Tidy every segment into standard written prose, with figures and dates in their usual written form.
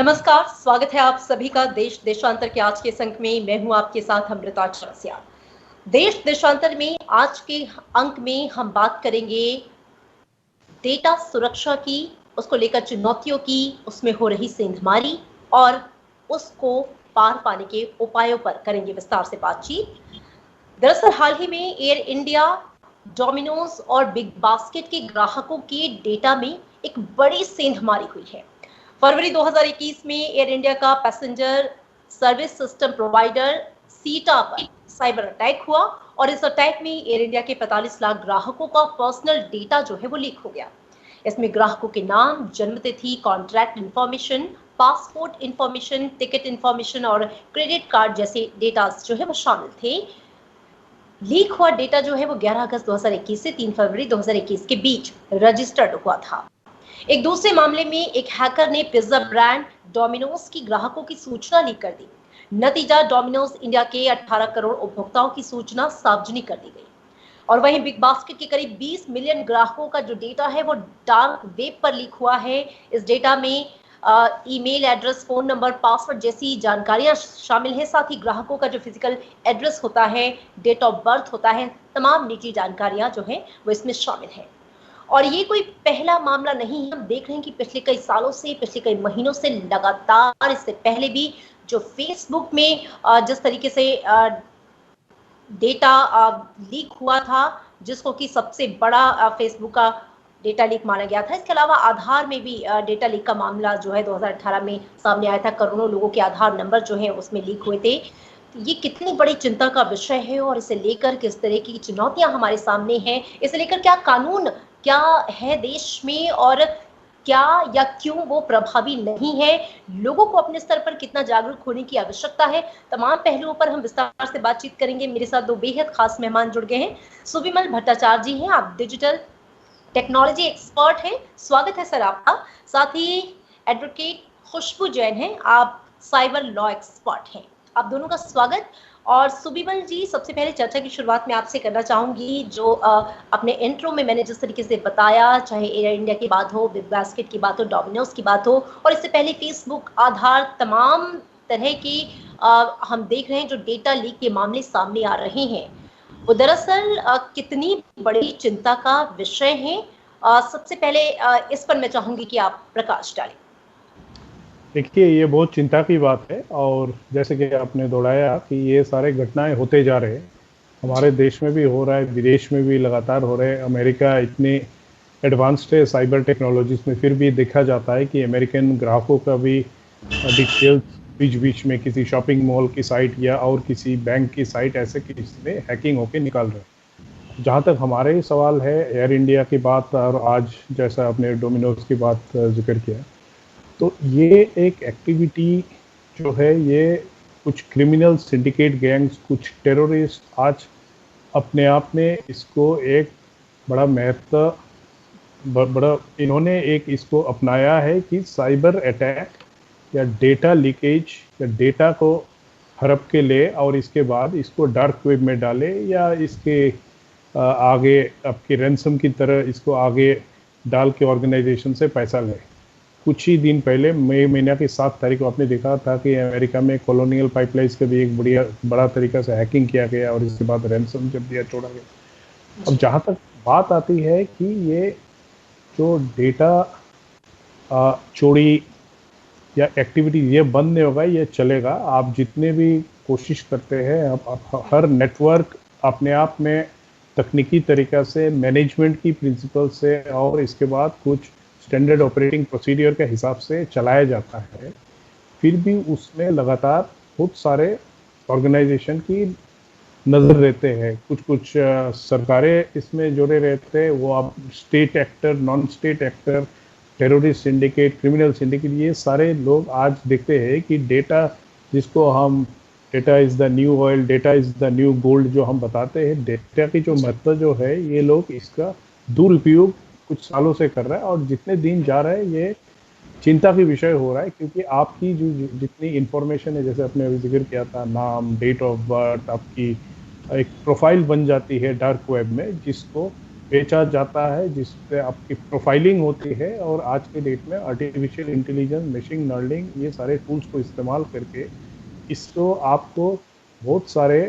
नमस्कार, स्वागत है आप सभी का देश देशांतर के आज के इस अंक में। मैं हूं आपके साथ अमृता चौरसिया। देश देशांतर में आज के अंक में हम बात करेंगे डेटा सुरक्षा की, उसको लेकर चुनौतियों की, उसमें हो रही सेंधमारी और उसको पार पाने के उपायों पर करेंगे विस्तार से बातचीत। दरअसल हाल ही में एयर इंडिया, डोमिनोज और बिग बास्केट के ग्राहकों के डेटा में एक बड़ी सेंधमारी हुई है। फरवरी 2021 में एयर इंडिया का पैसेंजर सर्विस सिस्टम प्रोवाइडर सीटा पर साइबर अटैक हुआ और इस अटैक में एयर इंडिया के 45 लाख ग्राहकों का पर्सनल डेटा जो है वो लीक हो गया। इसमें ग्राहकों के नाम, जन्मतिथि, contract information, passport information, ticket information और क्रेडिट कार्ड जैसे डेटा जो है वो शामिल थे। लीक हुआ डेटा जो है वो 11 अगस्त 2021 से 3 फरवरी 2021 के बीच रजिस्टर्ड हुआ था। एक दूसरे मामले में एक हैकर ने पिज्जा ब्रांड डोमिनोज की ग्राहकों की सूचना लीक कर दी। नतीजा, डोमिनोज इंडिया के 18 करोड़ उपभोक्ताओं की सूचना सार्वजनिक कर दी गई। और वहीं बिग बास्केट के करीब 20 मिलियन ग्राहकों का जो डेटा है वो डार्क वेब पर लीक हुआ है। इस डेटा में email address, phone number, password जैसी जानकारियां शामिल हैं। साथ ही ग्राहकों का जो फिजिकल एड्रेस होता है, डेट ऑफ बर्थ होता है, तमाम निजी जानकारियां जो है वो इसमें शामिल है। और ये कोई पहला मामला नहीं है। हम देख रहे हैं कि पिछले कई सालों से, पिछले कई महीनों से लगातार, इससे पहले भी जो फेसबुक में जिस तरीके से डेटा लीक हुआ था, जिसको कि सबसे बड़ा फेसबुक का डेटा लीक माना गया था। इसके अलावा आधार में भी डेटा लीक का मामला जो है 2018 में सामने आया था। करोड़ों लोगों के आधार नंबर जो है उसमें लीक हुए थे। ये कितनी बड़ी चिंता का विषय है और इसे लेकर किस तरह की चुनौतियां हमारे सामने हैं, इसे लेकर क्या कानून क्या है देश में और क्या या क्यों वो प्रभावी नहीं है, लोगों को अपने स्तर पर कितना जागरूक होने की आवश्यकता है, तमाम पहलुओं पर हम विस्तार से बातचीत करेंगे। मेरे साथ दो बेहद खास मेहमान जुड़ गए हैं। सुविमल भट्टाचार्य जी हैं, आप डिजिटल टेक्नोलॉजी एक्सपर्ट हैं, स्वागत है सर आपका। साथ ही एडवोकेट खुशबू जैन हैं, आप साइबर लॉ एक्सपर्ट हैं, आप दोनों का स्वागत। और सुविमल जी, सबसे पहले चर्चा की शुरुआत मैं आपसे करना चाहूंगी। जो अपने इंट्रो में मैंने जिस तरीके से बताया, चाहे एयर इंडिया की बात हो, बिग बास्केट की बात हो, डोमिनोज की बात हो, और इससे पहले फेसबुक, आधार, तमाम तरह की हम देख रहे हैं जो डेटा लीक के मामले सामने आ रहे हैं, वो दरअसल कितनी बड़ी चिंता का विषय है। सबसे पहले इस पर मैं चाहूंगी कि आप प्रकाश डालें। देखिए, ये बहुत चिंता की बात है और जैसे कि आपने दोहराया कि ये सारे घटनाएं होते जा रहे हैं, हमारे देश में भी हो रहा है, विदेश में भी लगातार हो रहे हैं। अमेरिका इतने एडवांस्ड है साइबर टेक्नोलॉजीज में, फिर भी देखा जाता है कि अमेरिकन ग्राहकों का भी डिटेल्स बीच बीच में किसी शॉपिंग मॉल की साइट या और किसी बैंक की साइट ऐसे किसी में हैकिंग होकर निकाल रहे हैं। जहाँ तक हमारे सवाल है एयर इंडिया की बात और आज जैसा आपने डोमिनोज की बात जिक्र किया, तो ये एक एक्टिविटी जो है, ये कुछ क्रिमिनल सिंडिकेट गैंग्स, कुछ टेररिस्ट आज अपने आप में इसको एक बड़ा महत्व बड़ा इन्होंने एक इसको अपनाया है कि साइबर अटैक या डेटा लीकेज या डेटा को हड़प के ले और इसके बाद इसको डार्क वेब में डाले या इसके आगे आपकी रैंसम की तरह इसको आगे डाल के ऑर्गेनाइजेशन से पैसा ले। कुछ ही दिन पहले मई महीना की 7 तारीख को आपने देखा था कि अमेरिका में कॉलोनियल पाइपलाइंस का भी एक बड़ा तरीका से हैकिंग किया गया और इसके बाद रैंसम जब दिया छोड़ा गया। अब जहाँ तक बात आती है कि ये जो डेटा चोरी या एक्टिविटी ये बंद नहीं होगा, ये चलेगा। आप जितने भी कोशिश करते हैं, आप हर नेटवर्क अपने आप में तकनीकी तरीका से, मैनेजमेंट की प्रिंसिपल से और इसके बाद कुछ स्टैंडर्ड ऑपरेटिंग प्रोसीडियर के हिसाब से चलाया जाता है, फिर भी उसमें लगातार बहुत सारे ऑर्गेनाइजेशन की नज़र रहते हैं। कुछ सरकारें इसमें जुड़े रहते हैं, वो आप state actor, non state actor, terrorist syndicate, criminal syndicate, ये सारे लोग आज देखते हैं कि डेटा, जिसको हम data is the new oil, data is the new gold जो हम बताते हैं, डेटा की जो महत्व जो है, ये लोग इसका दुरुपयोग कुछ सालों से कर रहा है। और जितने दिन जा रहे हैं ये चिंता की विषय हो रहा है, क्योंकि आपकी जो जितनी इंफॉर्मेशन है, जैसे आपने अभी जिक्र किया था, नाम, डेट ऑफ बर्थ, आपकी एक प्रोफाइल बन जाती है डार्क वेब में, जिसको बेचा जाता है, जिससे आपकी प्रोफाइलिंग होती है। और आज के डेट में आर्टिफिशियल इंटेलिजेंस, मशीन लर्निंग, ये सारे टूल्स को इस्तेमाल करके इसको आपको बहुत सारे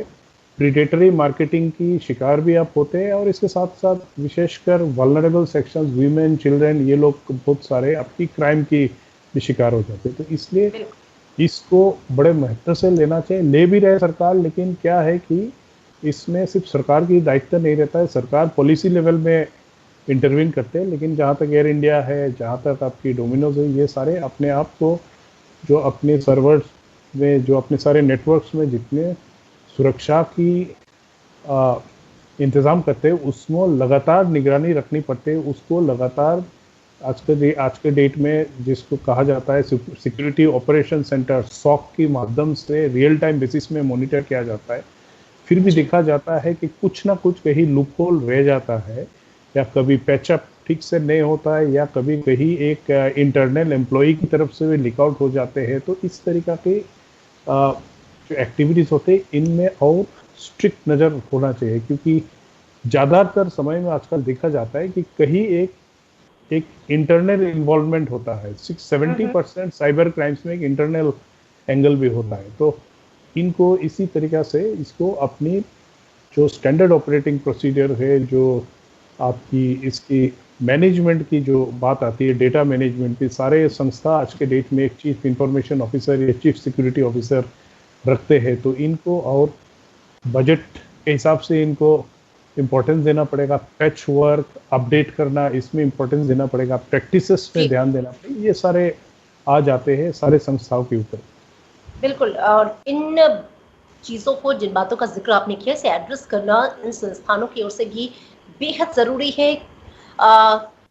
प्रीडेटरी मार्केटिंग की शिकार भी आप होते हैं। और इसके साथ साथ विशेषकर वल्नरेबल सेक्शंस, वीमेन, चिल्ड्रन, ये लोग बहुत सारे आपकी क्राइम की भी शिकार हो जाते हैं। तो इसलिए इसको बड़े महत्व से लेना चाहिए, ले भी रहे सरकार, लेकिन क्या है कि इसमें सिर्फ सरकार की दायित्व नहीं रहता है। सरकार पॉलिसी लेवल में इंटरवीन करते हैं, लेकिन जहाँ तक एयर इंडिया है, जहाँ तक आपकी डोमिनोज है, ये सारे अपने आप को जो अपने सर्वर्स में, जो अपने सारे नेटवर्क्स में जितने सुरक्षा की इंतज़ाम करते हैं, उसमें लगातार निगरानी रखनी पड़ती है। उसको लगातार आज के डेट में जिसको कहा जाता है सिक्योरिटी ऑपरेशन सेंटर, सॉक के माध्यम से रियल टाइम बेसिस में मॉनिटर किया जाता है। फिर भी देखा जाता है कि कुछ ना कुछ कहीं लूप होल रह जाता है, या कभी पैचअप ठीक से नहीं होता है, या कभी कहीं एक इंटरनल एम्प्लॉई की तरफ से भी लीक आउट हो जाते हैं। तो इस तरीक़ा के जो एक्टिविटीज़ होते हैं, इनमें और स्ट्रिक्ट नज़र होना चाहिए, क्योंकि ज़्यादातर समय में आजकल देखा जाता है कि कहीं एक इंटरनल इन्वॉल्वमेंट होता है। 70% साइबर क्राइम्स में एक इंटरनल एंगल भी होता है। तो इनको इसी तरीक़ा से इसको अपनी जो स्टैंडर्ड ऑपरेटिंग प्रोसीजर है, जो आपकी इसकी मैनेजमेंट की जो बात आती है, डेटा मैनेजमेंट की, सारे संस्था आज के डेट में एक चीफ इंफॉर्मेशन ऑफिसर या चीफ सिक्योरिटी ऑफिसर रखते हैं। तो इनको और बजट के हिसाब से इनको इम्पोर्टेंस देना पड़ेगा। पैच वर्क, अपडेट करना, इसमें इम्पोर्टेंस देना पड़ेगा। प्रैक्टिसेस पे ध्यान देना पड़ेगा। ये सारे आ जाते हैं सारे संस्थाओं के ऊपर। बिल्कुल, और इन चीज़ों को, जिन बातों का जिक्र आपने किया, इसे एड्रेस करना इन संस्थानों की ओर से भी बेहद ज़रूरी है।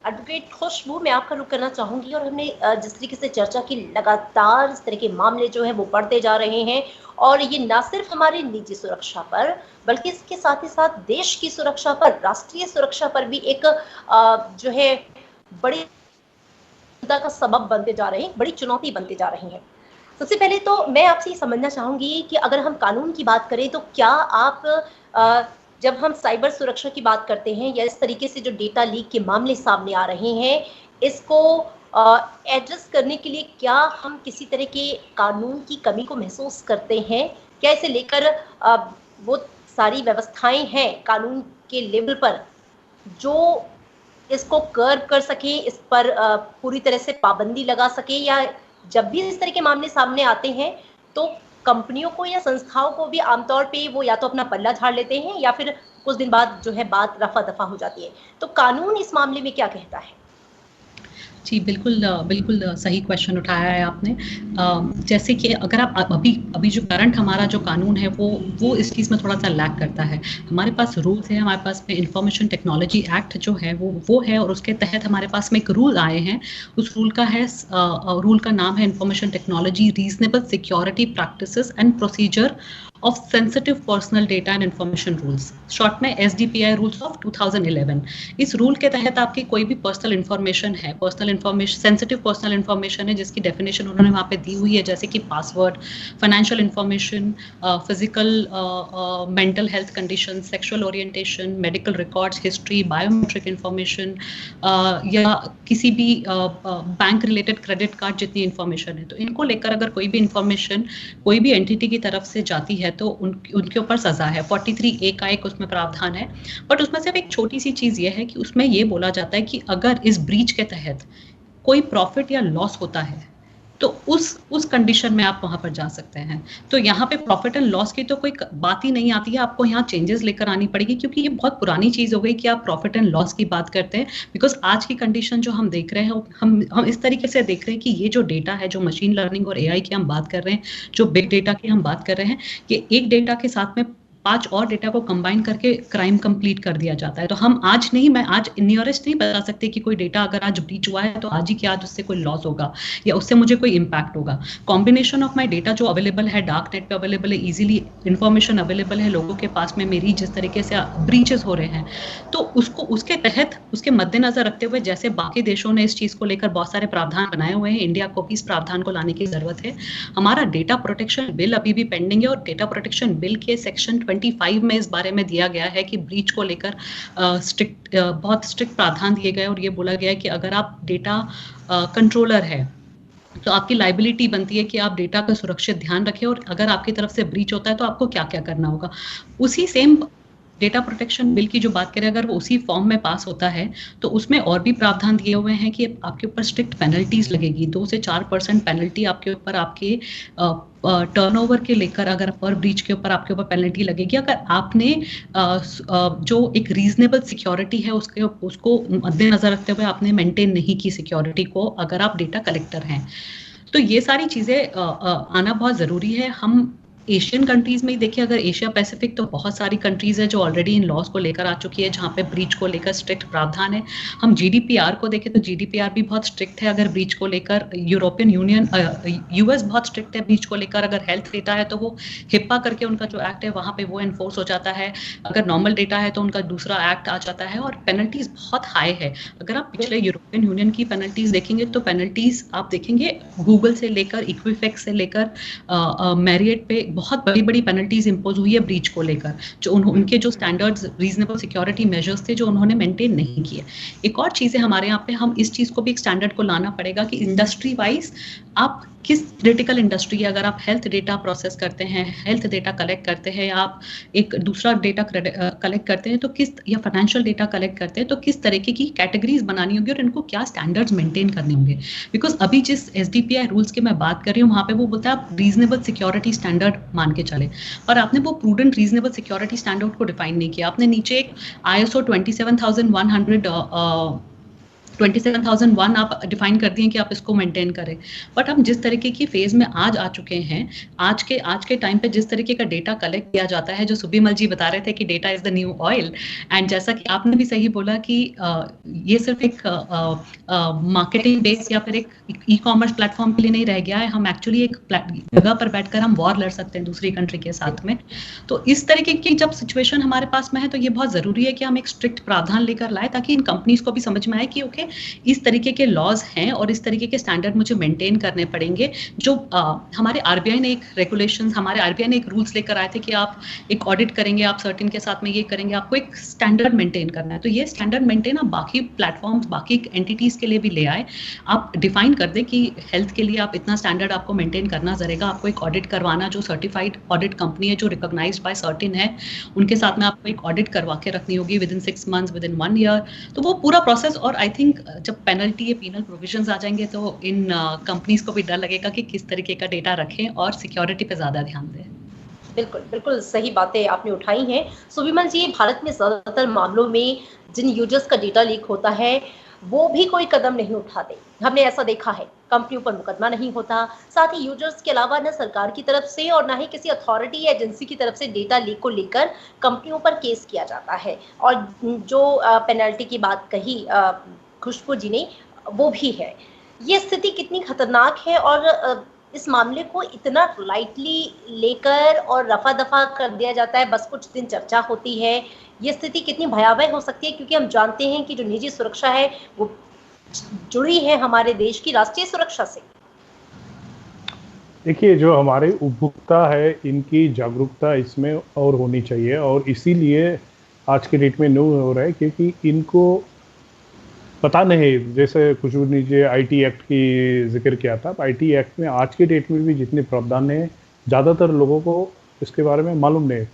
एडवोकेट खुशबू, मैं आपका रुख करना चाहूँगी। और हमने जिस तरीके से चर्चा की, लगातार इस तरह के मामले जो है वो बढ़ते जा रहे हैं, और ये ना सिर्फ हमारी निजी सुरक्षा पर, बल्कि इसके साथ ही साथ देश की सुरक्षा पर, राष्ट्रीय सुरक्षा पर भी एक जो है बड़ी चिंता का सबब बनते जा रहे हैं, बड़ी चुनौती बनते जा रही है। सबसे पहले तो मैं आपसे ये समझना चाहूँगी कि अगर हम कानून की बात करें, तो क्या आप जब हम साइबर सुरक्षा की बात करते हैं, या इस तरीके से जो डेटा लीक के मामले सामने आ रहे हैं, इसको एड्रेस करने के लिए क्या हम किसी तरह के कानून की कमी को महसूस करते हैं? क्या इसे लेकर वो सारी व्यवस्थाएं हैं कानून के लेवल पर जो इसको कर्व कर सके, इस पर पूरी तरह से पाबंदी लगा सके, या जब भी इस तरह के मामले सामने आते हैं तो कंपनियों को या संस्थाओं को भी आमतौर पे वो या तो अपना पल्ला झाड़ लेते हैं, या फिर कुछ दिन बाद जो है बात रफा दफा हो जाती है? तो कानून इस मामले में क्या कहता है? जी, बिल्कुल सही क्वेश्चन उठाया है आपने। जैसे कि अगर आप अभी जो करंट हमारा जो कानून है वो इस चीज़ में थोड़ा सा लैक करता है। हमारे पास रूल्स है, हमारे पास में इंफॉर्मेशन टेक्नोलॉजी एक्ट जो है वो है, और उसके तहत हमारे पास में एक रूल आए हैं। उस रूल का नाम है information technology reasonable security practices and procedure of sensitive personal data and information rules, short में SDPI रूल्स ऑफ 2011। इस रूल के तहत आपकी कोई भी पर्सनल इन्फॉर्मेशन है, सेंसिटिव पर्सनल इन्फॉर्मेशन है, जिसकी डेफिनेशन उन्होंने वहाँ पे दी हुई है, जैसे कि password, financial information, physical mental health condition, sexual orientation, medical records, history, biometric information, या किसी भी बैंक रिलेटेड क्रेडिट कार्ड जितनी इन्फॉर्मेशन है। तो इनको लेकर अगर कोई भी इन्फॉर्मेशन कोई भी एंटिटी की तरफ से जाती है तो उनके ऊपर सजा है। 43A का एक उसमें प्रावधान है, बट उसमें सिर्फ एक छोटी सी चीज ये है कि उसमें ये बोला जाता है कि अगर इस ब्रीच के तहत कोई प्रॉफिट या लॉस होता है तो उस कंडीशन में आप वहां पर जा सकते हैं। तो यहाँ पे प्रॉफिट एंड लॉस की तो कोई बात ही नहीं आती है, आपको यहाँ चेंजेस लेकर आनी पड़ेगी, क्योंकि ये बहुत पुरानी चीज हो गई कि आप प्रॉफिट एंड लॉस की बात करते हैं। बिकॉज आज की कंडीशन जो हम देख रहे हैं, हम इस तरीके से देख रहे हैं कि ये जो डेटा है, जो मशीन लर्निंग और AI की हम बात कर रहे हैं, जो बिग डेटा की हम बात कर रहे हैं, ये एक डेटा के साथ में 5 और डेटा को कंबाइन करके क्राइम कंप्लीट कर दिया जाता है। तो हम मैं आज नियरेस्ट नहीं बता सकते कि कोई डेटा अगर आज ब्रीच हुआ है तो आज ही कि आज उससे कोई लॉस होगा या उससे मुझे कोई इम्पैक्ट होगा। कॉम्बिनेशन ऑफ माई डेटा जो अवेलेबल है, डार्क नेट पे अवेलेबल है, इजीली इन्फॉर्मेशन अवेलेबल है लोगों के पास में, मेरी जिस तरीके से ब्रीचेस हो रहे हैं, तो उसके तहत उसके मद्देनजर रखते हुए, जैसे बाकी देशों ने इस चीज़ को लेकर बहुत सारे प्रावधान बनाए हुए हैं, इंडिया को भी इस प्रावधान को लाने की जरूरत है। हमारा डेटा प्रोटेक्शन बिल अभी भी पेंडिंग है, और डेटा प्रोटेक्शन बिल के सेक्शन 2025 में इस बारे में दिया गया है कि ब्रीच को लेकर बहुत स्ट्रिक्ट प्रावधान दिए गए और ये बोला गया है कि अगर आप डेटा कंट्रोलर है तो आपकी लाइबिलिटी बनती है कि आप डेटा का सुरक्षित ध्यान रखें, और अगर आपकी तरफ से ब्रीच होता है तो आपको क्या क्या करना होगा। उसी सेम डेटा प्रोटेक्शन बिल की जो बात करें, अगर वो उसी फॉर्म में पास होता है तो उसमें और भी प्रावधान दिए हुए हैं कि आपके ऊपर स्ट्रिक्ट पेनल्टीज लगेगी। 2 से 4% पेनल्टी आपके ऊपर, आपके टर्नओवर के लेकर, अगर पर ब्रीच के ऊपर आपके ऊपर पेनल्टी लगेगी अगर आपने जो एक रीजनेबल सिक्योरिटी है उसको मद्देनजर रखते हुए आपने मेंटेन नहीं की सिक्योरिटी को, अगर आप डेटा कलेक्टर हैं। तो ये सारी चीजें आना बहुत जरूरी है। हम एशियन कंट्रीज में ही देखिए, अगर एशिया पैसिफिक तो बहुत सारी कंट्रीज है जो ऑलरेडी इन लॉज को लेकर आ चुकी है जहां पे ब्रीच को लेकर स्ट्रिक्ट प्रावधान है। हम जीडीपीआर को देखें तो जीडीपीआर भी बहुत स्ट्रिक्ट है अगर ब्रीच को लेकर। यूरोपियन यूनियन यूएस बहुत स्ट्रिक्ट है ब्रीच को लेकर। अगर हेल्थ डेटा है तो वो हिप्पा करके उनका जो एक्ट है वहां पे वो एनफोर्स हो जाता है। अगर नॉर्मल डेटा है तो उनका दूसरा एक्ट आ जाता है, और पेनल्टीज बहुत हाई है। अगर आप पिछले यूरोपियन यूनियन की पेनल्टीज देखेंगे तो पेनल्टीज आप देखेंगे गूगल से लेकर, इक्विफेक्स से लेकर मैरियट पे बहुत बड़ी बड़ी पेनल्टीज इंपोज हुई है ब्रीच को लेकर, जो उनके जो स्टैंडर्ड्स, रीजनेबल सिक्योरिटी मेजर्स थे जो उन्होंने मेंटेन नहीं किए। एक और चीज़ है हमारे यहाँ पे, हम इस चीज़ को भी एक स्टैंडर्ड को लाना पड़ेगा कि इंडस्ट्री वाइज आप किस क्रिटिकल इंडस्ट्री है, अगर आप हेल्थ डेटा प्रोसेस करते हैं, हेल्थ डेटा कलेक्ट करते हैं, या आप एक दूसरा डेटा कलेक्ट करते हैं तो किस, या फाइनेंशियल डेटा कलेक्ट करते हैं तो किस तरीके की कैटेगरीज बनानी होगी और इनको क्या स्टैंडर्ड्स मेंटेन करने होंगे। बिकॉज अभी जिस SDPI रूल्स की मैं बात कर रही हूँ वहाँ पे वो बोलता है आप रीजनेबल सिक्योरिटी स्टैंडर्ड मान के चले, पर आपने वो प्रूडेंट रीजनेबल सिक्योरिटी स्टैंडर्ड को डिफाइन नहीं किया। आपने नीचे एक ISO 27001 आप डिफाइन कर दिए कि आप इसको मेंटेन करें, बट हम जिस तरीके की फेज में आज आ चुके हैं, आज के टाइम पे जिस तरीके का डेटा कलेक्ट किया जाता है, जो सुबीमल जी बता रहे थे कि data is the new oil, and जैसा कि आपने भी सही बोला कि ये सिर्फ एक मार्केटिंग बेस या फिर एक ई-कॉमर्स प्लेटफॉर्म के लिए नहीं रह गया है। हम एक्चुअली एक जगह पर बैठकर हम वॉर लड़ सकते हैं दूसरी कंट्री के साथ में। तो इस तरीके की जब सिचुएशन हमारे पास में है तो ये बहुत जरूरी है कि हम एक स्ट्रिक्ट प्रावधान लेकर लाए, ताकि इन कंपनीज को भी समझ में आए कि ओके इस तरीके के लॉज हैं और इस तरीके के स्टैंडर्ड मुझे मेंटेन करने पड़ेंगे। जो हमारे आरबीआई ने एक रेगुलेशंस, हमारे आरबीआई ने एक रूल्स लेकर आए थे कि आप एक ऑडिट करेंगे, आप सर्टेन के साथ में ये करेंगे, आपको एक स्टैंडर्ड मेंटेन करना है। तो ये स्टैंडर्ड मेंटेन आप बाकी प्लेटफॉर्म्स, बाकी एंटिटीज के लिए भी ले आए। आप डिफाइन कर दें कि हेल्थ के लिए आप इतना स्टैंडर्ड आपको मेंटेन करना जरेगा, आपको एक ऑडिट करवाना, जो सर्टिफाइड ऑडिट कंपनी है जो रिकॉग्नाइज्ड बाय सर्टेन है उनके साथ में आपको एक ऑडिट करवा के रखनी होगी with in 6 months, with in 1 year। तो वो पूरा प्रोसेस, और आई थिंक जब पेनल्टी या पीनल प्रोविजंस आ जाएंगे तो इन कंपनीज को भी डर लगेगा कि किस तरीके का डेटा रखें और सिक्योरिटी पे ज्यादा ध्यान दें। बिल्कुल बिल्कुल सही बातें आपने उठाई हैं सुविमल जी। भारत में ज्यादातर मामलों में जिन यूजर्स का डेटा लीक होता है वो भी कोई कदम नहीं उठाते, हमने ऐसा देखा है। कंपनियों पर मुकदमा नहीं होता, साथ ही यूजर्स के अलावा न सरकार की तरफ से और ना ही किसी अथॉरिटी या एजेंसी की तरफ से डेटा लीक को लेकर कंपनियों पर केस किया जाता है। और जो पेनल्टी की बात कही खुशबू जी ने, वो भी है। ये स्थिति कितनी खतरनाक है और इस मामले को इतना लाइटली लेकर और रफा दफा कर दिया जाता है, बस कुछ दिन चर्चा होती है। ये स्थिति कितनी भयावह हो सकती है, क्योंकि हम जानते हैं कि जो निजी सुरक्षा है वो जुड़ी है हमारे देश की राष्ट्रीय सुरक्षा से। देखिए, जो हमारे उपभोक्ता है इनकी जागरूकता इसमें और होनी चाहिए, और इसीलिए आज के डेट में न्यू हो रहा है, क्योंकि इनको पता नहीं। जैसे खुशबू ने IT एक्ट की जिक्र किया था, IT एक्ट में आज के डेट में भी जितने प्रावधान हैं ज़्यादातर लोगों को इसके बारे में मालूम नहीं।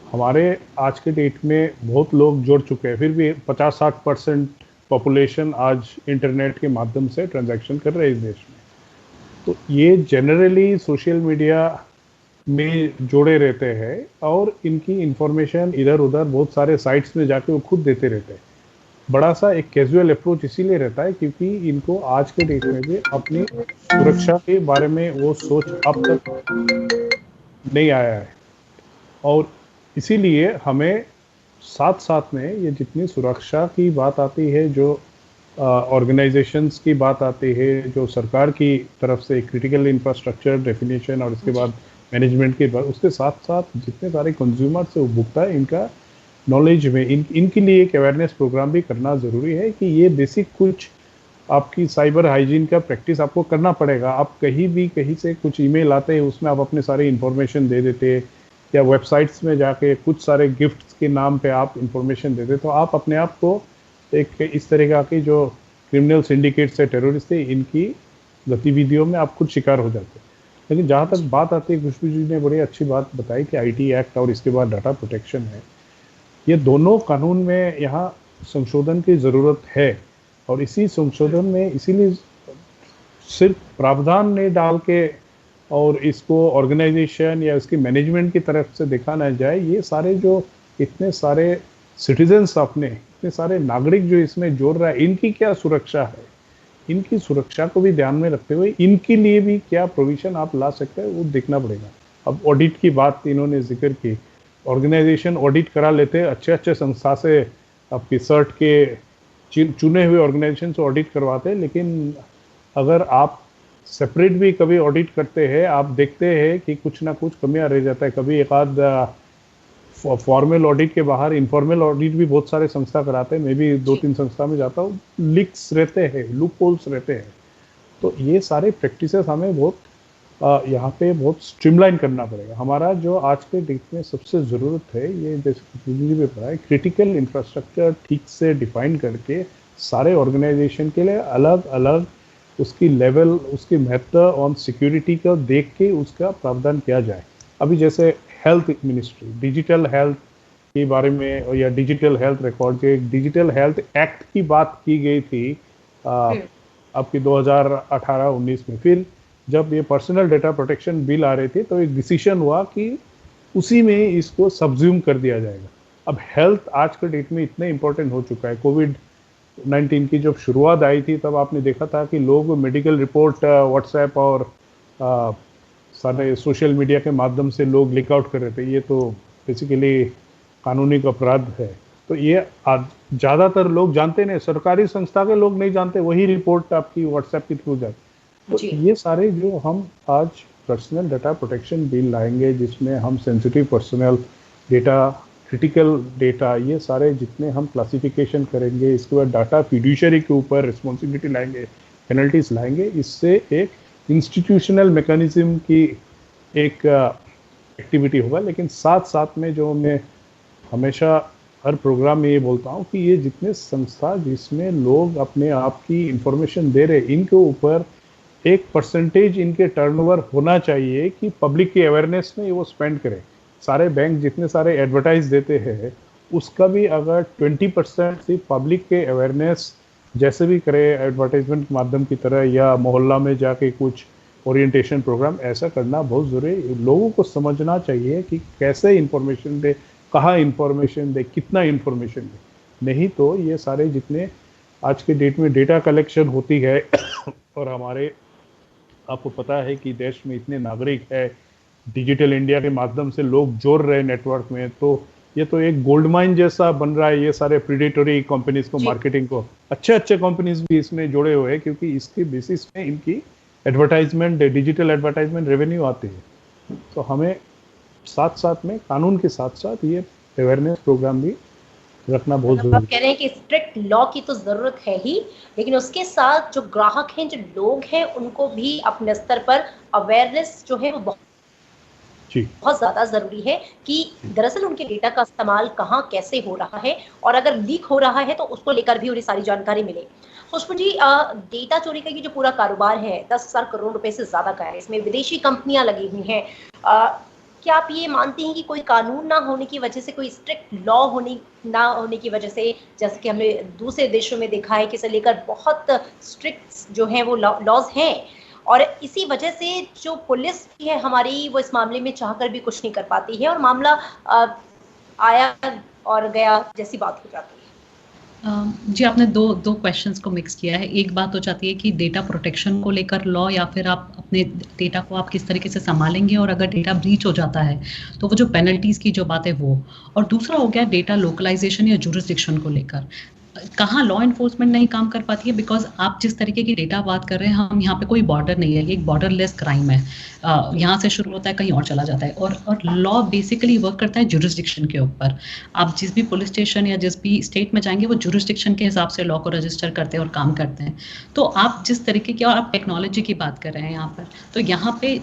हमारे आज के डेट में बहुत लोग जुड़ चुके हैं, फिर भी 50-60% पॉपुलेशन आज इंटरनेट के माध्यम से ट्रांजैक्शन कर रहे हैं इस देश में। तो ये जनरली सोशल मीडिया में जुड़े रहते हैं और इनकी इंफॉर्मेशन इधर उधर बहुत सारे साइट्स में जाके वो खुद देते रहते हैं। बड़ा सा एक कैजुअल अप्रोच इसीलिए रहता है क्योंकि इनको आज के डेट में भी अपनी सुरक्षा के बारे में वो सोच अब तक नहीं आया है। और इसीलिए हमें साथ साथ में ये जितनी सुरक्षा की बात आती है, जो ऑर्गेनाइजेशंस की बात आती है, जो सरकार की तरफ से क्रिटिकल इंफ्रास्ट्रक्चर डेफिनेशन और इसके बाद मैनेजमेंट के बाद, उसके साथ साथ जितने सारे कंज्यूमर से उपभोक्ता है इनका नॉलेज में इनके लिए एक अवेयरनेस प्रोग्राम भी करना ज़रूरी है कि ये बेसिक कुछ आपकी साइबर हाइजीन का प्रैक्टिस आपको करना पड़ेगा। आप कहीं से कुछ ईमेल आते हैं उसमें आप अपने सारी इन्फॉर्मेशन दे देते, या वेबसाइट्स में जाके कुछ सारे गिफ्ट्स के नाम पे आप इंफॉर्मेशन देते, तो आप अपने आप को एक इस तरीका की जो क्रिमिनल सिंडिकेट्स है, टेररिस्ट है, इनकी गतिविधियों में आप खुद शिकार हो जाते हैं। लेकिन जहाँ तक बात आती है, खुशबू जी ने बड़ी अच्छी बात बताई कि आईटी एक्ट और इसके बाद डाटा प्रोटेक्शन है, ये दोनों कानून में यहाँ संशोधन की ज़रूरत है। और इसी संशोधन में इसीलिए सिर्फ प्रावधान नहीं डाल के और इसको ऑर्गेनाइजेशन या इसकी मैनेजमेंट की तरफ से देखा ना जाए, ये सारे जो इतने सारे सिटीजन्स अपने इतने सारे नागरिक जो इसमें जोड़ रहा है, इनकी क्या सुरक्षा है, इनकी सुरक्षा को भी ध्यान में रखते हुए इनके लिए भी क्या प्रोविजन आप ला सकते हैं वो देखना पड़ेगा। अब ऑडिट की बात इन्होंने जिक्र की, ऑर्गेनाइजेशन ऑडिट करा लेते हैं, अच्छे संस्था से आपकी सर्ट के चुने हुए ऑर्गेनाइजेशन से ऑडिट करवाते हैं, लेकिन अगर आप सेपरेट भी कभी ऑडिट करते हैं, आप देखते हैं कि कुछ ना कुछ कमियां रह जाता है। कभी एक आध फॉर्मल ऑडिट के बाहर इनफॉर्मल ऑडिट भी बहुत सारे संस्था कराते हैं, मैं भी 2-3 संस्था में जाता हूँ, लीक्स रहते हैं, लूप होल्स रहते हैं। तो ये सारे प्रैक्टिसेस हमें बहुत यहाँ पे बहुत स्ट्रीमलाइन करना पड़ेगा। हमारा जो आज के डेट में सबसे ज़रूरत है, ये जैसे भी पढ़ा है, क्रिटिकल इंफ्रास्ट्रक्चर ठीक से डिफाइन करके सारे ऑर्गेनाइजेशन के लिए अलग अलग उसकी लेवल, उसकी महत्व ऑन सिक्योरिटी को देख के उसका प्रावधान किया जाए। अभी जैसे हेल्थ मिनिस्ट्री डिजिटल हेल्थ के बारे में या डिजिटल हेल्थ रिकॉर्ड के डिजिटल हेल्थ एक्ट की बात की गई थी आपकी 2018-19 में। फिर जब ये पर्सनल डेटा प्रोटेक्शन बिल आ रहे थे तो एक डिसीजन हुआ कि उसी में इसको सब्ज्यूम कर दिया जाएगा। अब हेल्थ आज के डेट में इतने इम्पोर्टेंट हो चुका है। कोविड-19 की जब शुरुआत आई थी तब आपने देखा था कि लोग मेडिकल रिपोर्ट व्हाट्सएप और सारे सोशल मीडिया के माध्यम से लोग लीक आउट कर रहे थे। ये तो बेसिकली कानूनी अपराध है। तो ये ज़्यादातर लोग जानते नहीं, सरकारी संस्था के लोग नहीं जानते, वही रिपोर्ट आपकी व्हाट्सएप के थ्रू जाती। तो ये सारे जो हम आज पर्सनल डाटा प्रोटेक्शन बिल लाएंगे, जिसमें हम sensitive personal data, critical data, ये सारे जितने हम क्लासिफिकेशन करेंगे, इसके बाद डाटा फिड्यूशरी के ऊपर रिस्पॉन्सिबिलिटी लाएंगे, पेनल्टीज लाएंगे, इससे एक इंस्टीट्यूशनल मैकेनिज्म की एक एक्टिविटी होगा। लेकिन साथ साथ में जो मैं हमेशा हर प्रोग्राम में ये बोलता हूँ कि ये जितने संस्था जिसमें लोग अपने आप की इंफॉर्मेशन दे रहे, इनके ऊपर एक परसेंटेज इनके टर्नओवर होना चाहिए कि पब्लिक की अवेयरनेस में वो स्पेंड करें। सारे बैंक जितने सारे एडवर्टाइज देते हैं, उसका भी अगर 20% सिर्फ पब्लिक के अवेयरनेस जैसे भी करे, एडवर्टाइजमेंट के माध्यम की तरह या मोहल्ला में जाके कुछ ओरिएंटेशन प्रोग्राम, ऐसा करना बहुत ज़रूरी है। लोगों को समझना चाहिए कि कैसे इन्फॉर्मेशन दे, कहाँ इन्फॉर्मेशन दे, कितना इन्फॉर्मेशन दे। नहीं तो ये सारे जितने आज के डेट में डेटा कलेक्शन होती है और हमारे आपको पता है कि देश में इतने नागरिक है, डिजिटल इंडिया के माध्यम से लोग जोड़ रहे हैं नेटवर्क में, तो ये तो एक गोल्ड माइन जैसा बन रहा है। ये सारे प्रीडेटरी कंपनीज को, मार्केटिंग को, अच्छे कंपनीज भी इसमें जुड़े हुए हैं, क्योंकि इसके बेसिस में इनकी एडवर्टाइजमेंट, डिजिटल एडवर्टाइजमेंट रेवेन्यू आती है। तो हमें साथ साथ में कानून के साथ साथ ये अवेयरनेस प्रोग्राम भी रखना बहुत जरूरी है। आप कह रहे हैं कि स्ट्रिक्ट लॉ की तो जरूरत है ही, लेकिन उसके साथ जो ग्राहक हैं, जो लोग हैं, उनको भी अपने स्तर पर अवेयरनेस जो है वो बहुत ज्यादा जरूरी है कि दरअसल उनके डेटा का इस्तेमाल कहाँ कैसे हो रहा है, और अगर लीक हो रहा है तो उसको लेकर भी उन्हें सारी जानकारी मिले। खुशबू जी, डेटा चोरी का ये जो पूरा कारोबार है 10,000 करोड़ रुपए से ज्यादा का है, इसमें विदेशी कंपनियां लगी हुई हैं। क्या आप ये मानते हैं कि कोई कानून ना होने की वजह से, कोई स्ट्रिक्ट लॉ ना होने की वजह से, जैसे कि हमने दूसरे देशों में देखा है कि इसे लेकर बहुत स्ट्रिक्ट जो है वो लॉज हैं, और इसी वजह से जो पुलिस भी है हमारी, वो इस मामले में चाहकर भी कुछ नहीं कर पाती है और मामला आया और गया जैसी बात हो जाती है? जी, आपने दो क्वेश्चंस को मिक्स किया है। एक बात हो जाती है कि डेटा प्रोटेक्शन को लेकर लॉ, या फिर आप अपने डेटा को आप किस तरीके से संभालेंगे, और अगर डेटा ब्रीच हो जाता है तो वो जो पेनल्टीज की जो बात है वो। और दूसरा हो गया डेटा लोकलाइजेशन या जुरिस्डिक्शन को लेकर, कहाँ लॉ इन्फोर्समेंट नहीं काम कर पाती है, बिकॉज आप जिस तरीके की डेटा बात कर रहे हैं, हम यहाँ पे कोई बॉर्डर नहीं है, ये एक बॉर्डरलेस क्राइम है। यहाँ से शुरू होता है, कहीं और चला जाता है, और लॉ बेसिकली वर्क करता है जुरिस्डिक्शन के ऊपर। आप जिस भी पुलिस स्टेशन या जिस भी स्टेट में जाएंगे, वो जुरिस्डिक्शन के हिसाब से लॉ को रजिस्टर करते हैं और काम करते हैं। तो आप जिस तरीके की, और आप टेक्नोलॉजी की बात कर रहे हैं यहाँ पर, तो यहाँ पे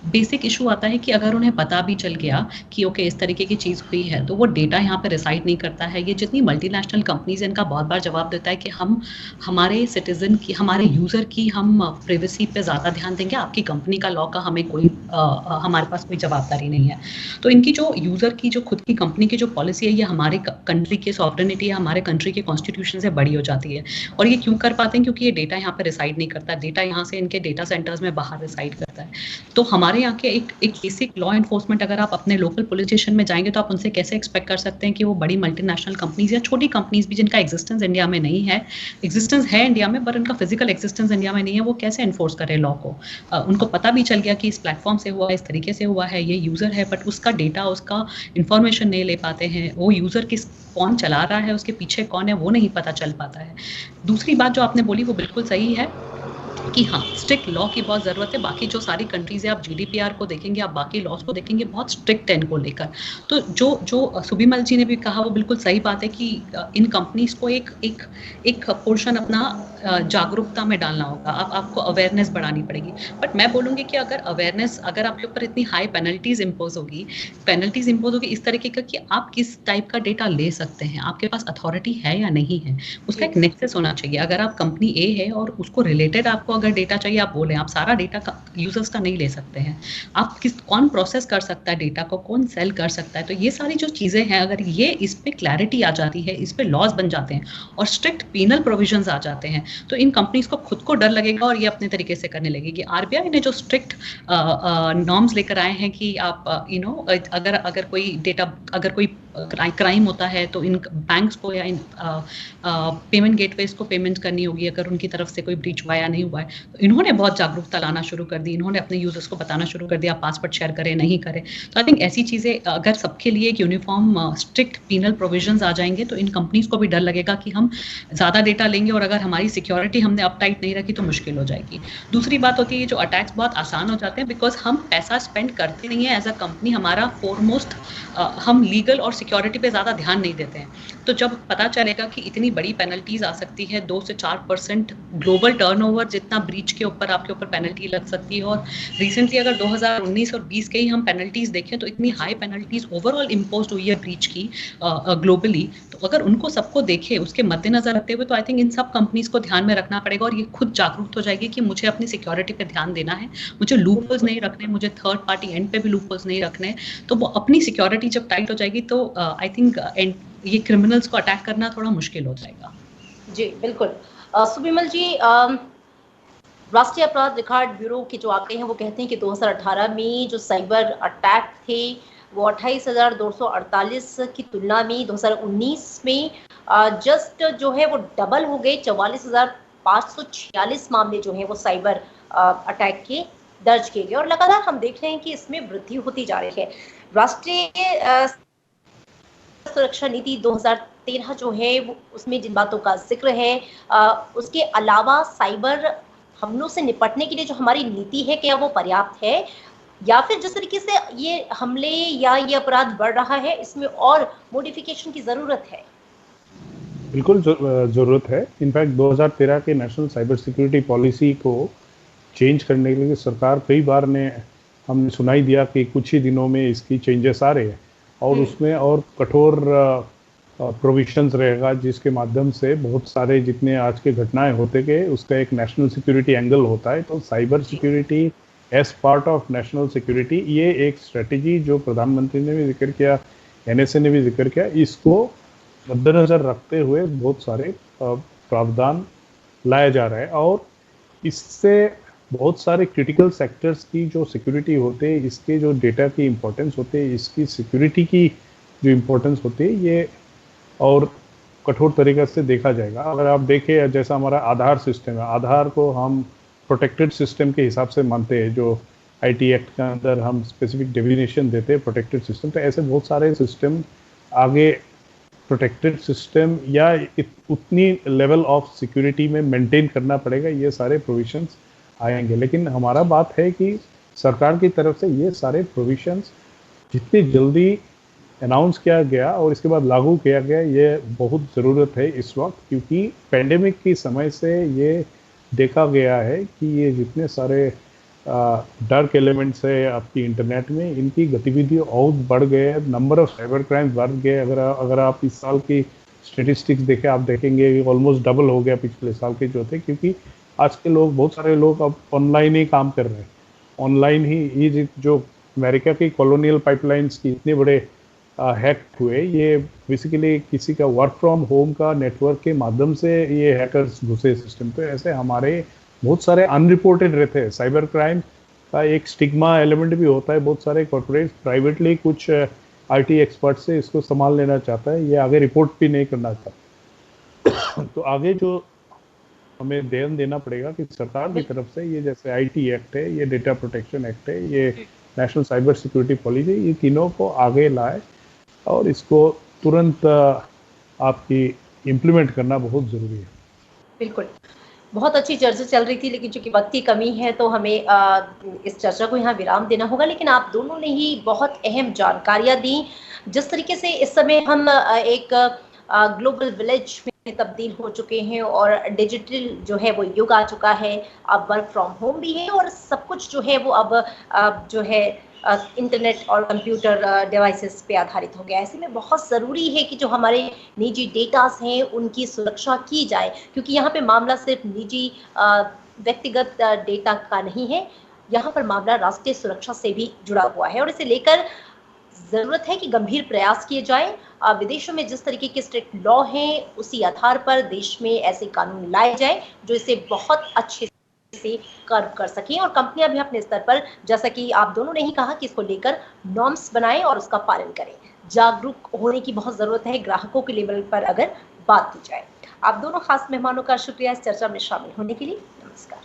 बेसिक इशू आता है कि अगर उन्हें पता भी चल गया कि ओके इस तरीके की चीज़ हुई है, तो वो डेटा यहाँ पे रिसाइड नहीं करता है। ये जितनी मल्टीनेशनल कंपनीज हैं, इनका बहुत बार जवाब देता है कि हम हमारे सिटीजन की, हमारे यूज़र की हम प्राइवेसी पे ज़्यादा ध्यान देंगे, आपकी कंपनी का लॉ का हमें कोई हमारे पास कोई जवाबदारी नहीं है। तो इनकी जो यूज़र की जो खुद की कंपनी की जो पॉलिसी है, ये हमारे कंट्री के सॉवरेनिटी या हमारे कंट्री के कॉन्स्टिट्यूशन से बड़ी हो जाती है। और ये क्यों कर पाते हैं? क्योंकि ये डेटा यहाँ पे रिसाइड नहीं करता, डेटा यहाँ से इनके डेटा सेंटर्स में बाहर रिसाइड करता है। तो हमारे यहाँ के एक बेसिक लॉ एनफोर्समेंट, अगर आप अपने लोकल पुलिस स्टेशन में जाएंगे तो आप उनसे कैसे एक्सपेक्ट कर सकते हैं कि वो बड़ी मल्टीनेशनल कंपनीज या छोटी कंपनीज भी जिनका एग्जिस्टेंस इंडिया में नहीं है, एग्जिस्टेंस है इंडिया में पर उनका फिजिकल एग्जिस्टेंस इंडिया में नहीं है, वो कैसे एनफोर्स करें लॉ को? उनको पता भी चल गया कि इस प्लेटफॉर्म से हुआ है, इस तरीके से हुआ है, ये यूज़र है, बट उसका डेटा, उसका इंफॉर्मेशन नहीं ले पाते हैं, वो यूज़र कौन चला रहा है, उसके पीछे कौन है, वो नहीं पता चल पाता है। दूसरी बात जो आपने बोली वो बिल्कुल सही है कि हाँ, स्ट्रिक्ट लॉ की बहुत ज़रूरत है। बाकी जो सारी कंट्रीज है, आप जीडीपीआर को देखेंगे, आप बाकी लॉज को देखेंगे, बहुत स्ट्रिक्ट है इनको लेकर। तो जो सुबिमल जी ने भी कहा वो बिल्कुल सही बात है कि इन कंपनीज को एक पोर्शन अपना जागरूकता में डालना होगा। आपको अवेयरनेस बढ़ानी पड़ेगी। बट मैं बोलूँगी कि अगर अवेयरनेस, अगर आपके ऊपर इतनी हाई पेनल्टीज इम्पोज होगी इस तरीके का कि आप किस टाइप का डेटा ले सकते हैं, आपके पास अथॉरिटी है या नहीं है, उसका एक नेक्सस होना चाहिए। अगर आप कंपनी ए है और उसको रिलेटेड आपको अगर डेटा चाहिए, आप बोलें, आप सारा डेटा का यूजर्स का नहीं ले सकते हैं। आप कौन प्रोसेस कर सकता है डेटा को, कौन सेल कर सकता है, तो ये सारी जो चीज़ें हैं, अगर ये इस पे क्लैरिटी आ जाती है, इस पे लॉज बन जाते हैं और स्ट्रिक्ट पीनल प्रोविजंस आ जाते हैं, तो इन कंपनीज को खुद को डर लगेगा और ये अपने तरीके से करने लगेगी। आरबीआई ने जो स्ट्रिक्ट नॉर्म्स लेकर आए हैं कि आप अगर कोई डेटा, अगर कोई क्राइम होता है तो इन बैंक्स को या इन पेमेंट गेटवेज को पेमेंट करनी होगी अगर उनकी तरफ से कोई ब्रीच हुआ या नहीं हुआ है। तो इन्होंने बहुत जागरूकता लाना शुरू कर दी, इन्होंने अपने यूजर्स को बताना शुरू कर दिया पासवर्ड शेयर करें नहीं करें। तो आई थिंक ऐसी चीज़ें अगर सबके लिए एक यूनिफॉर्म स्ट्रिक्ट पीनल प्रोविजंस आ जाएंगे तो इन कंपनीज को भी डर लगेगा कि हम ज़्यादा डेटा लेंगे और अगर हमारी सिक्योरिटी हमने अप टाइट नहीं रखी तो मुश्किल हो जाएगी। दूसरी बात होती है जो अटैक्स बहुत आसान हो जाते हैं बिकॉज हम पैसा स्पेंड करते नहीं है एज अ कंपनी। हमारा फॉरमोस्ट हम लीगल और सिक्योरिटी पे ज़्यादा ध्यान नहीं देते हैं। तो जब पता चलेगा कि इतनी बड़ी पेनल्टीज आ सकती है, 2 से 4% ग्लोबल टर्नओवर जितना ब्रीच के ऊपर आपके ऊपर पेनल्टी लग सकती है, और रिसेंटली अगर 2019 और 20 के ही हम पेनल्टीज देखें तो इतनी हाई पेनल्टीज ओवरऑल इम्पोज हुई है ब्रीच की ग्लोबली। तो अगर उनको सबको देखे, उसके मद्देनजर रखते हुए, तो आई थिंक इन सब कंपनीज को ध्यान में रखना पड़ेगा और ये खुद जागरूक हो जाएगी कि मुझे अपनी सिक्योरिटी पे ध्यान देना है, मुझे लूपहोल्स नहीं रखने, मुझे थर्ड पार्टी एंड पे भी लूपहोल्स नहीं रखने। तो वो अपनी सिक्योरिटी जब टाइट हो जाएगी तो आई थिंक ये क्रिमिनल्स को अटैक करना थोड़ा मुश्किल हो जाएगा। जी बिल्कुल। सुबिमल जी, राष्ट्रीय अपराध रिकॉर्ड ब्यूरो के जो आंकड़े हैं वो कहते हैं कि 2018 में जो साइबर अटैक थे वो 28,248 की तुलना में 2019 में जस्ट जो है वो डबल हो गए। 44,546 मामले जो है वो साइबर अटैक के दर्ज किए गए और लगातार हम देख रहे हैं कि इसमें वृद्धि होती जा रही है। राष्ट्रीय सुरक्षा नीति 2013 जो है वो उसमें जिन बातों का जिक्र है, उसके अलावा साइबर हमलों से निपटने के लिए जो हमारी नीति है, क्या वो पर्याप्त है या फिर जिस तरीके से ये हमले या ये अपराध बढ़ रहा है इसमें और मॉडिफिकेशन की जरूरत है? बिल्कुल जरूरत है। इनफैक्ट 2013 के नेशनल साइबर सिक्योरिटी पॉलिसी को चेंज करने के लिए सरकार कई बार हमने सुनाई दिया कि कुछ ही दिनों में इसकी चेंजेस आ रहे हैं और उसमें और कठोर प्रोविजंस रहेगा जिसके माध्यम से बहुत सारे जितने आज के घटनाएं होते गए उसका एक नेशनल सिक्योरिटी एंगल होता है। तो cyber security as part of national security, ये एक स्ट्रेटेजी जो प्रधानमंत्री ने भी जिक्र किया, NSA ने भी जिक्र किया, इसको मद्देनजर रखते हुए बहुत सारे प्रावधान लाया जा रहा है और इससे बहुत सारे क्रिटिकल सेक्टर्स की जो सिक्योरिटी होते हैं, इसके जो डेटा की इम्पोर्टेंस होते हैं, इसकी सिक्योरिटी की जो इम्पोर्टेंस होती है, ये और कठोर तरीके से देखा जाएगा। अगर आप देखें जैसा हमारा आधार सिस्टम है, आधार को हम प्रोटेक्टेड सिस्टम के हिसाब से मानते हैं, जो IT एक्ट के अंदर हम स्पेसिफिक डेफिनेशन देते हैं प्रोटेक्टेड सिस्टम। तो ऐसे बहुत सारे सिस्टम आगे प्रोटेक्टेड सिस्टम या उतनी लेवल ऑफ सिक्योरिटी में मेंटेन करना पड़ेगा, ये सारे प्रोविजंस आएंगे। लेकिन हमारा बात है कि सरकार की तरफ से ये सारे प्रोविजंस जितनी जल्दी अनाउंस किया गया और इसके बाद लागू किया गया, ये बहुत ज़रूरत है इस वक्त, क्योंकि पेंडेमिक के समय से ये देखा गया है कि ये जितने सारे डार्क एलिमेंट्स है आपकी इंटरनेट में, इनकी गतिविधि और बढ़ गए, नंबर ऑफ साइबर क्राइम बढ़ गए। अगर आप इस साल की स्टेटिस्टिक्स देखें, आप देखेंगे ऑलमोस्ट डबल हो गया पिछले साल के जो थे, क्योंकि आज के लोग, बहुत सारे लोग अब ऑनलाइन ही काम कर रहे हैं। ऑनलाइन ही ये जो अमेरिका की कॉलोनियल पाइपलाइंस की इतने बड़े हैक हुए, ये बेसिकली किसी का वर्क फ्रॉम होम का नेटवर्क के माध्यम से ये हैकर्स घुसे सिस्टम पे। ऐसे हमारे बहुत सारे अनरिपोर्टेड रहते हैं। साइबर क्राइम का एक स्टिग्मा एलिमेंट भी होता है। बहुत सारे कॉर्पोरेट प्राइवेटली कुछ आईटी एक्सपर्ट से इसको संभाल लेना चाहता है, ये आगे रिपोर्ट भी नहीं करना चाहता। तो आगे जो हमें ध्यान देना पड़ेगा कि सरकार की तरफ से ये जैसे आईटी एक्ट है, ये डेटा प्रोटेक्शन एक्ट है, ये नेशनल साइबर सिक्योरिटी पॉलिसी, ये तीनों को आगे लाए और इसको तुरंत आपकी इम्प्लीमेंट करना बहुत ज़रूरी है। बिल्कुल, बहुत अच्छी चर्चा चल रही थी, लेकिन चूंकि वक्त की कमी है तो हमें इस चर्चा को यहाँ विराम देना होगा। लेकिन आप दोनों ने ही बहुत अहम जानकारियाँ दी। जिस तरीके से इस समय हम एक ग्लोबल विलेज में तब्दील हो चुके हैं और डिजिटल जो है वो युग आ चुका है, अब वर्क फ्रॉम होम भी है और सब कुछ जो है वो अब जो है इंटरनेट और कंप्यूटर डिवाइसेस पे आधारित हो गया है। ऐसे में बहुत ज़रूरी है कि जो हमारे निजी डेटास हैं उनकी सुरक्षा की जाए, क्योंकि यहाँ पे मामला सिर्फ निजी व्यक्तिगत डेटा का नहीं है, यहाँ पर मामला राष्ट्रीय सुरक्षा से भी जुड़ा हुआ है और इसे लेकर ज़रूरत है कि गंभीर प्रयास किए जाएं। विदेशों में जिस तरीके के स्ट्रिक्ट लॉ हैं उसी आधार पर देश में ऐसे कानून लाए जाएं जो इसे बहुत अच्छे से कर्व कर सकें और कंपनियां भी अपने स्तर पर, जैसा कि आप दोनों ने ही कहा, कि इसको लेकर नॉर्म्स बनाएं और उसका पालन करें। जागरूक होने की बहुत ज़रूरत है ग्राहकों के लेवल पर अगर बात की जाए। आप दोनों खास मेहमानों का शुक्रिया इस चर्चा में शामिल होने के लिए। नमस्कार।